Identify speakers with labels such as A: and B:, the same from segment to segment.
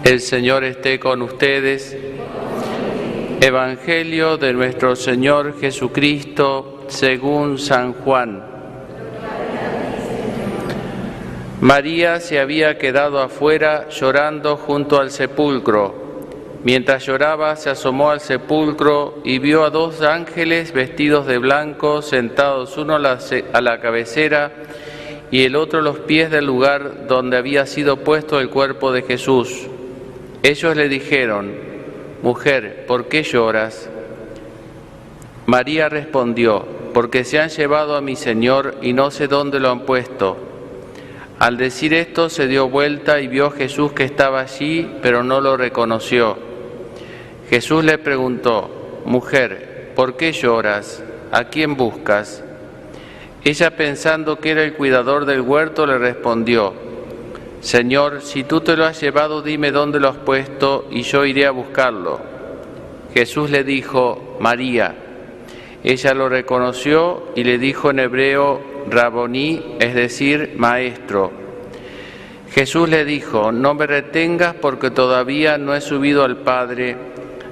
A: El Señor esté con ustedes. Evangelio de nuestro Señor Jesucristo según San Juan. María se había quedado afuera llorando junto al sepulcro. Mientras lloraba, se asomó al sepulcro y vio a dos ángeles vestidos de blanco, sentados uno a la cabecera y el otro a los pies del lugar donde había sido puesto el cuerpo de Jesús. Ellos le dijeron: «Mujer, ¿por qué lloras?». María respondió: «Porque se han llevado a mi Señor y no sé dónde lo han puesto». Al decir esto se dio vuelta y vio a Jesús que estaba allí, pero no lo reconoció. Jesús le preguntó: «Mujer, ¿por qué lloras? ¿A quién buscas?». Ella, pensando que era el cuidador del huerto, le respondió: «Señor, si tú te lo has llevado, dime dónde lo has puesto y yo iré a buscarlo». Jesús le dijo: «María». Ella lo reconoció y le dijo en hebreo: «Raboní», es decir, maestro. Jesús le dijo: «No me retengas porque todavía no he subido al Padre.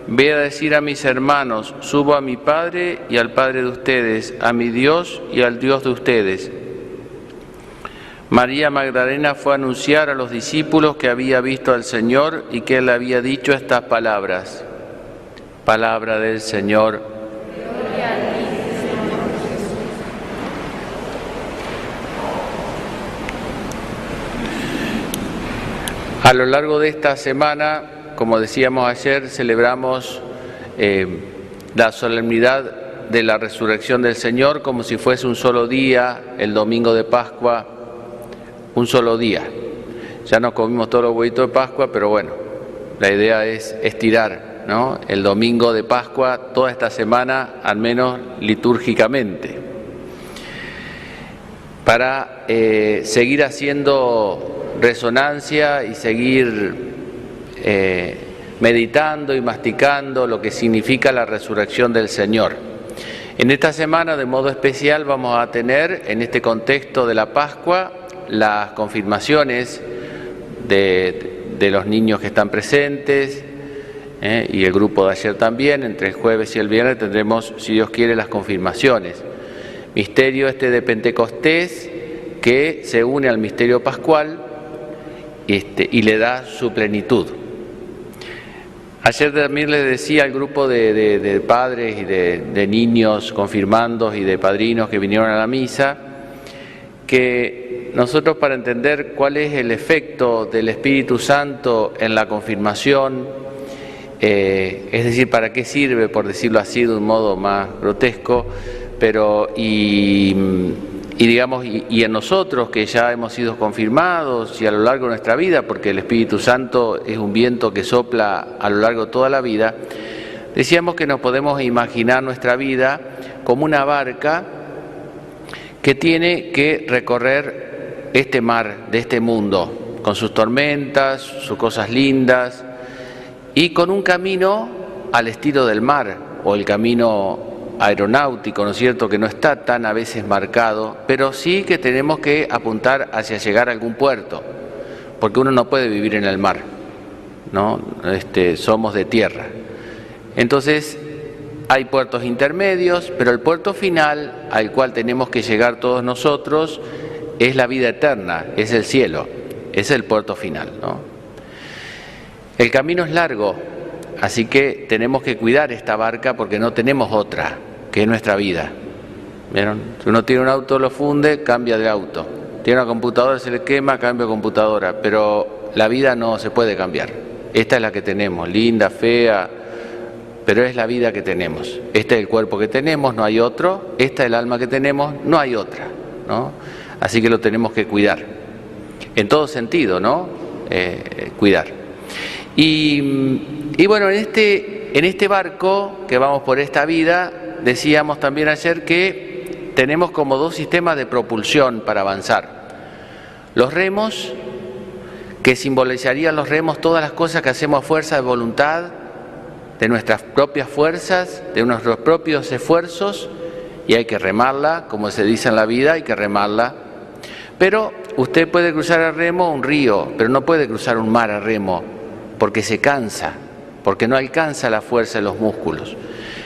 A: Ve a decir a mis hermanos: subo a mi Padre y al Padre de ustedes, a mi Dios y al Dios de ustedes». María Magdalena fue a anunciar a los discípulos que había visto al Señor y que Él había dicho estas palabras. Palabra del Señor.
B: Gloria a ti, Señor Jesús.
A: A lo largo de esta semana, como decíamos ayer, celebramos la solemnidad de la resurrección del Señor como si fuese un solo día, el domingo de Pascua, un solo día. Ya nos comimos todos los huevitos de Pascua, pero bueno, la idea es estirar, ¿no?, el domingo de Pascua toda esta semana, al menos litúrgicamente, para seguir haciendo resonancia y seguir meditando y masticando lo que significa la resurrección del Señor. En esta semana, de modo especial, vamos a tener, en este contexto de la Pascua, las confirmaciones de los niños que están presentes, y el grupo de ayer también. Entre el jueves y el viernes tendremos, si Dios quiere, las confirmaciones. Misterio de Pentecostés, que se une al misterio pascual y le da su plenitud. Ayer también les decía al grupo de padres y de niños confirmandos y de padrinos que vinieron a la misa, que nosotros, para entender cuál es el efecto del Espíritu Santo en la confirmación, es decir, para qué sirve, por decirlo así de un modo más grotesco, pero y en nosotros que ya hemos sido confirmados y a lo largo de nuestra vida, porque el Espíritu Santo es un viento que sopla a lo largo de toda la vida, decíamos que nos podemos imaginar nuestra vida como una barca que tiene que recorrer este mar de este mundo, con sus tormentas, sus cosas lindas, y con un camino al estilo del mar, o el camino aeronáutico, ¿no es cierto?, que no está tan a veces marcado, pero sí que tenemos que apuntar hacia llegar a algún puerto, porque uno no puede vivir en el mar, ¿no? Somos de tierra. Entonces, hay puertos intermedios, pero el puerto final al cual tenemos que llegar todos nosotros es la vida eterna, es el cielo, es el puerto final, ¿no? El camino es largo, así que tenemos que cuidar esta barca porque no tenemos otra, que es nuestra vida. ¿Vieron? Si uno tiene un auto, lo funde, cambia de auto. Tiene una computadora, se le quema, cambia de computadora, pero la vida no se puede cambiar. Esta es la que tenemos, linda, fea, pero es la vida que tenemos. Este es el cuerpo que tenemos, no hay otro. Esta es el alma que tenemos, no hay otra, ¿no? Así que lo tenemos que cuidar, en todo sentido, ¿no? Cuidar. Y bueno, en este barco que vamos por esta vida, decíamos también ayer que tenemos como dos sistemas de propulsión para avanzar. Los remos, que simbolizarían los remos todas las cosas que hacemos a fuerza de voluntad, de nuestras propias fuerzas, de nuestros propios esfuerzos, y hay que remarla, como se dice en la vida, hay que remarla. Pero usted puede cruzar a remo un río, pero no puede cruzar un mar a remo. porque se cansa, porque no alcanza la fuerza de los músculos.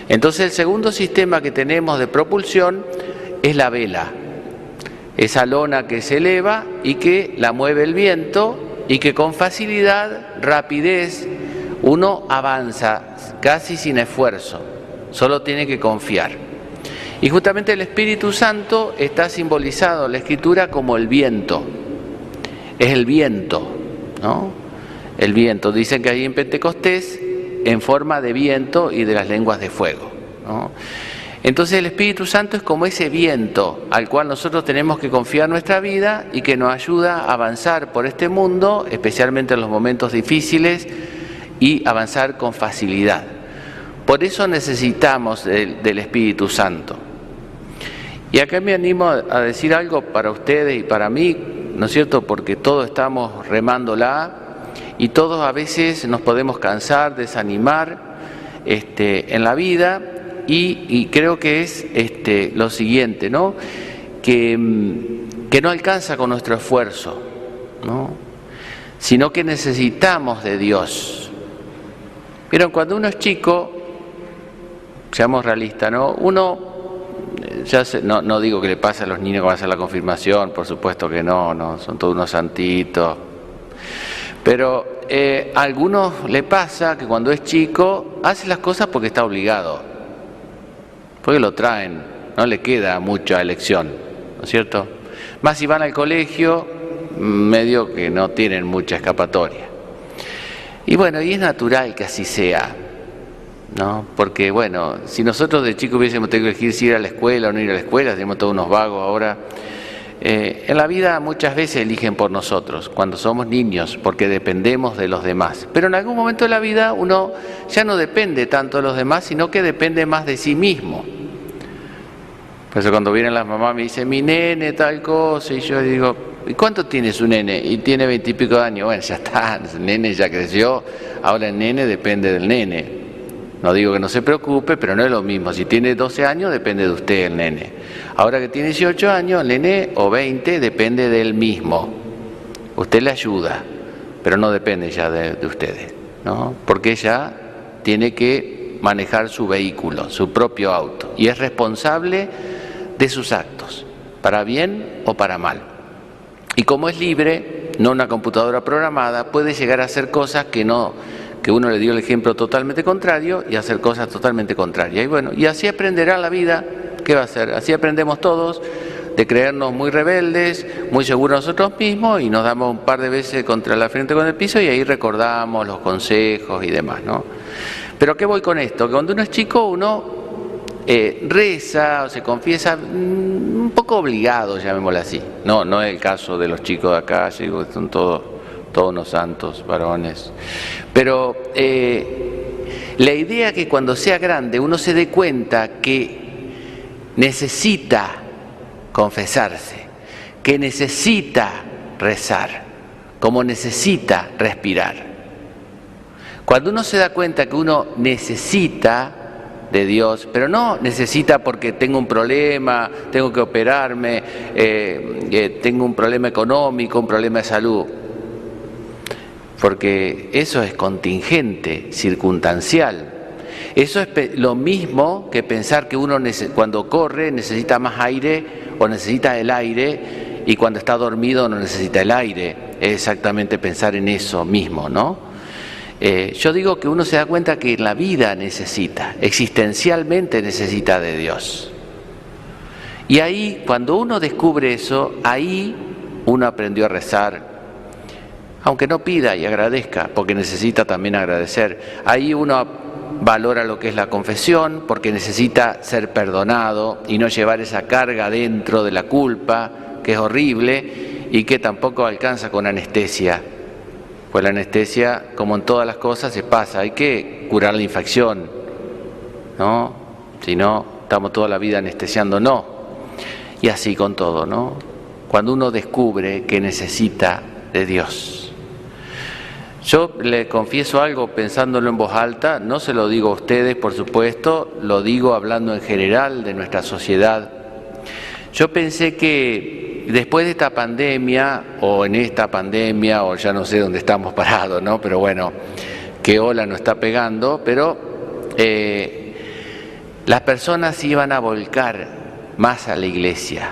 A: Entonces el segundo sistema que tenemos de propulsión es la vela, esa lona que se eleva y que la mueve el viento y que con facilidad, rapidez, uno avanza casi sin esfuerzo, solo tiene que confiar. Y justamente el Espíritu Santo está simbolizado en la Escritura como el viento, es el viento, ¿no? El viento, dicen que ahí en Pentecostés, en forma de viento y de las lenguas de fuego, ¿no? Entonces el Espíritu Santo es como ese viento al cual nosotros tenemos que confiar nuestra vida y que nos ayuda a avanzar por este mundo, especialmente en los momentos difíciles, y avanzar con facilidad. Por eso necesitamos del Espíritu Santo. Y acá me animo a decir algo para ustedes y para mí, ¿no es cierto? Porque todos estamos remándola y todos a veces nos podemos cansar, desanimar en la vida. Y creo que es lo siguiente, ¿no? Que no alcanza con nuestro esfuerzo, ¿no? Sino que necesitamos de Dios. Vieron, cuando uno es chico, seamos realistas, ¿no? Uno, no digo que le pase a los niños que van a hacer la confirmación, por supuesto que no, son todos unos santitos. Pero a algunos le pasa que cuando es chico hace las cosas porque está obligado. Porque lo traen, no le queda mucha elección, ¿no es cierto? Más si van al colegio, medio que no tienen mucha escapatoria. Y bueno, y es natural que así sea, ¿no? Porque bueno, si nosotros de chicos hubiésemos tenido que elegir si ir a la escuela o no ir a la escuela, tenemos todos unos vagos ahora. En la vida muchas veces eligen por nosotros, cuando somos niños, porque dependemos de los demás. Pero en algún momento de la vida uno ya no depende tanto de los demás, sino que depende más de sí mismo. Por eso cuando vienen las mamás me dicen, mi nene tal cosa, y yo digo, ¿y cuánto tiene su nene? Y tiene 20 y pico de años. Bueno, ya está, el nene ya creció, ahora el nene depende del nene. No digo que no se preocupe, pero no es lo mismo. Si tiene 12 años, depende de usted el nene. Ahora que tiene 18 años, el nene, o 20, depende de él mismo. Usted le ayuda, pero no depende ya de ustedes, ¿no? Porque ella tiene que manejar su vehículo, su propio auto, y es responsable de sus actos, para bien o para mal. Y como es libre, no una computadora programada, puede llegar a hacer cosas que uno le dio el ejemplo totalmente contrario y hacer cosas totalmente contrarias. Y bueno, y así aprenderá la vida. ¿Qué va a hacer? Así aprendemos todos de creernos muy rebeldes, muy seguros de nosotros mismos y nos damos un par de veces contra la frente con el piso y ahí recordamos los consejos y demás, ¿no? Pero ¿qué voy con esto? Que cuando uno es chico uno reza o se confiesa un poco obligado, llamémoslo así. No es el caso de los chicos de acá, digo, son todos unos santos varones. Pero la idea es que cuando sea grande uno se dé cuenta que necesita confesarse, que necesita rezar, como necesita respirar. Cuando uno se da cuenta que uno necesita de Dios, pero no necesita porque tengo un problema, tengo que operarme, tengo un problema económico, un problema de salud, porque eso es contingente, circunstancial. Eso es lo mismo que pensar que uno cuando corre necesita más aire o necesita el aire y cuando está dormido no necesita el aire. Es exactamente pensar en eso mismo, ¿no? Yo digo que uno se da cuenta que en la vida necesita, existencialmente necesita de Dios. Y ahí, cuando uno descubre eso, ahí uno aprendió a rezar, aunque no pida y agradezca, porque necesita también agradecer. Ahí uno valora lo que es la confesión, porque necesita ser perdonado y no llevar esa carga dentro de la culpa, que es horrible y que tampoco alcanza con anestesia. Pues la anestesia, como en todas las cosas, se pasa. Hay que curar la infección, ¿no? Si no, estamos toda la vida anestesiando, no. Y así con todo, ¿no? Cuando uno descubre que necesita de Dios. Yo le confieso algo pensándolo en voz alta, no se lo digo a ustedes, por supuesto, lo digo hablando en general de nuestra sociedad. Yo pensé que después de esta pandemia, o en esta pandemia, o ya no sé dónde estamos parados, ¿no? Pero bueno, qué ola nos está pegando, pero las personas se iban a volcar más a la iglesia.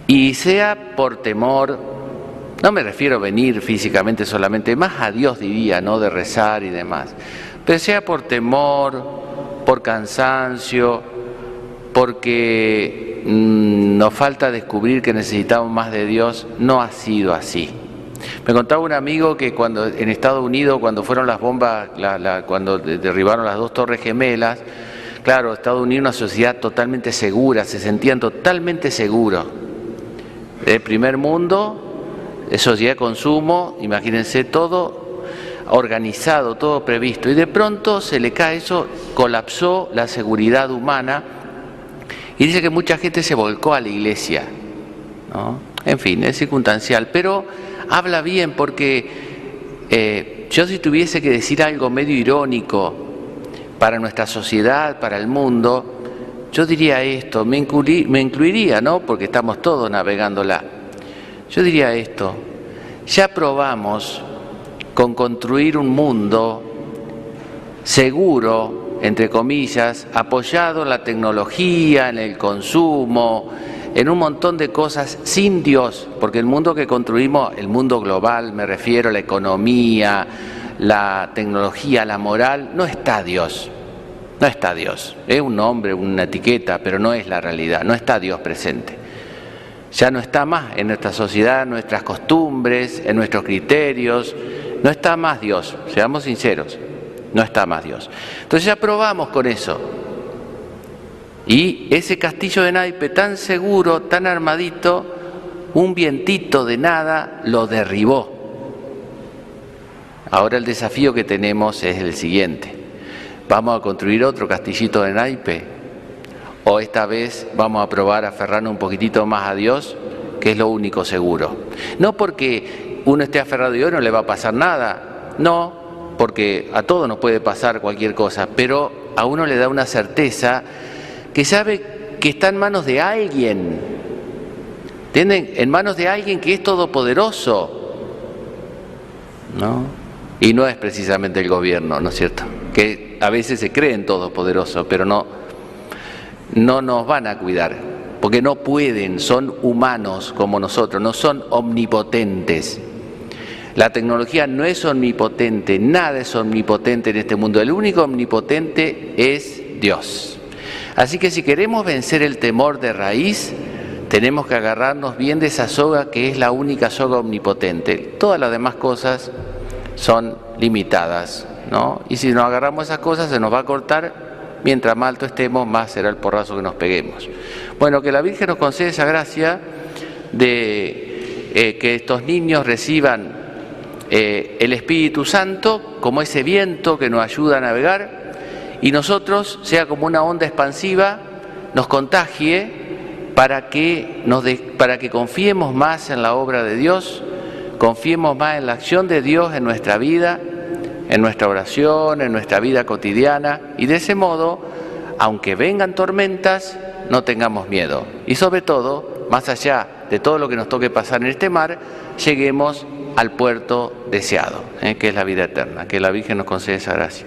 A: Y sea por temor, no me refiero a venir físicamente solamente, más a Dios diría, ¿no? De rezar y demás, pero sea por temor, por cansancio, porque nos falta descubrir que necesitamos más de Dios, no ha sido así. Me contaba un amigo que cuando en Estados Unidos, cuando fueron las bombas, cuando derribaron las 2 torres gemelas, claro, Estados Unidos una sociedad totalmente segura, se sentían totalmente seguros. El primer mundo, sociedad de consumo, imagínense todo organizado, todo previsto, y de pronto se le cae eso, colapsó la seguridad humana, y dice que mucha gente se volcó a la iglesia, ¿no? En fin, es circunstancial, pero habla bien porque yo si tuviese que decir algo medio irónico para nuestra sociedad, para el mundo, yo diría esto, me incluiría, ¿no? Porque estamos todos navegándola. Yo diría esto: ya probamos con construir un mundo seguro, entre comillas, apoyado en la tecnología, en el consumo, en un montón de cosas sin Dios, porque el mundo que construimos, el mundo global, me refiero a la economía, la tecnología, la moral, no está Dios. No está Dios, es un nombre, una etiqueta, pero no es la realidad, no está Dios presente. Ya no está más en nuestra sociedad, en nuestras costumbres, en nuestros criterios, no está más Dios, seamos sinceros, no está más Dios. Entonces ya probamos con eso. Y ese castillo de naipe tan seguro, tan armadito, un vientito de nada lo derribó. Ahora el desafío que tenemos es el siguiente: ¿vamos a construir otro castillito de naipe? ¿O esta vez vamos a probar a aferrarnos un poquitito más a Dios, que es lo único seguro? No porque uno esté aferrado a Dios no le va a pasar nada, no, porque a todos nos puede pasar cualquier cosa, pero a uno le da una certeza que sabe que está en manos de alguien, ¿entienden? En manos de alguien que es todopoderoso, ¿no? Y no es precisamente el gobierno, ¿no es cierto? Que a veces se creen todopoderosos, pero no nos van a cuidar, porque no pueden, son humanos como nosotros, no son omnipotentes. La tecnología no es omnipotente, nada es omnipotente en este mundo, el único omnipotente es Dios. Así que si queremos vencer el temor de raíz, tenemos que agarrarnos bien de esa soga que es la única soga omnipotente. Todas las demás cosas son limitadas, ¿no? Y si nos agarramos esas cosas se nos va a cortar. Mientras más alto estemos, más será el porrazo que nos peguemos. Bueno, que la Virgen nos conceda esa gracia de que estos niños reciban el Espíritu Santo como ese viento que nos ayuda a navegar, y nosotros, sea como una onda expansiva, nos contagie para que confiemos más en la obra de Dios, confiemos más en la acción de Dios en nuestra vida, en nuestra oración, en nuestra vida cotidiana, y de ese modo, aunque vengan tormentas, no tengamos miedo. Y sobre todo, más allá de todo lo que nos toque pasar en este mar, lleguemos al puerto deseado, que es la vida eterna. Que la Virgen nos conceda esa gracia.